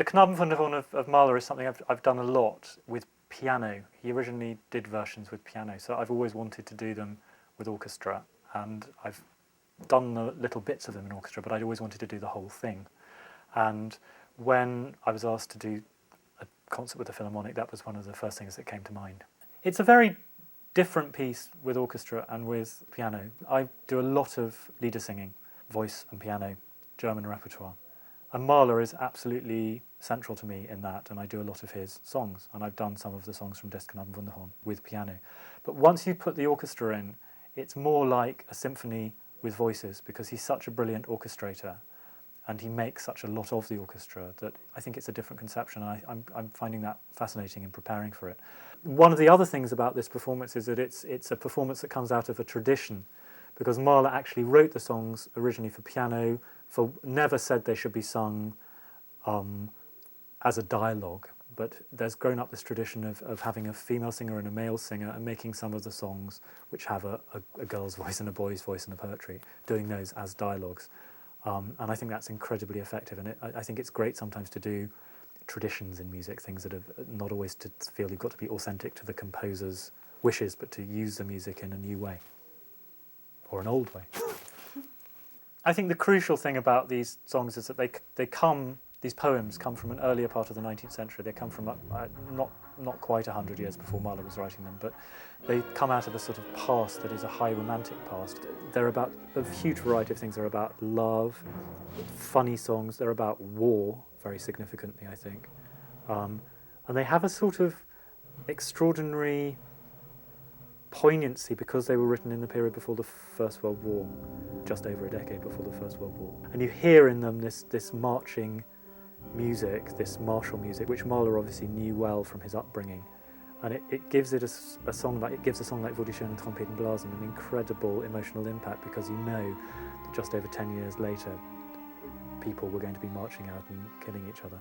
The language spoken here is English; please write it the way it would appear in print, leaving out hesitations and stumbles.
The Knaben Wunderhorn of Mahler is something I've done a lot with piano. He originally did versions with piano, so I've always wanted to do them with orchestra, and I've done the little bits of them in orchestra, but I'd always wanted to do the whole thing. And when I was asked to do a concert with the Philharmonic, that was one of the first things that came to mind. It's a very different piece with orchestra and with piano. I do a lot of lieder singing, voice and piano, German repertoire. And Mahler is absolutely central to me in that, and I do a lot of his songs, and I've done some of the songs from Des Knaben Wunderhorn with piano. But once you put the orchestra in, it's more like a symphony with voices, because he's such a brilliant orchestrator, and he makes such a lot of the orchestra that I think it's a different conception, and I'm finding that fascinating in preparing for it. One of the other things about this performance is that it's a performance that comes out of a tradition, because Mahler actually wrote the songs originally for piano, never said they should be sung as a dialogue, but there's grown up this tradition of having a female singer and a male singer and making some of the songs which have a girl's voice and a boy's voice in the poetry, doing those as dialogues. And I think that's incredibly effective, and I think it's great sometimes to do traditions in music, things that have not always to feel you've got to be authentic to the composer's wishes, but to use the music in a new way, or an old way. I think the crucial thing about these songs is that these poems come from an earlier part of the 19th century. They come from not quite 100 years before Mahler was writing them, but they come out of a sort of past that is a high romantic past. They're about a huge variety of things. They're about love, funny songs. They're about war, very significantly, I think. And they have a sort of extraordinary poignancy because they were written in the period before the First World War, just over a decade before the First World War. And you hear in them this marching music, this martial music, which Mahler obviously knew well from his upbringing. And it gives it a song like Wo die schönen Trompeten blasen an incredible emotional impact, because you know that just over 10 years later, people were going to be marching out and killing each other.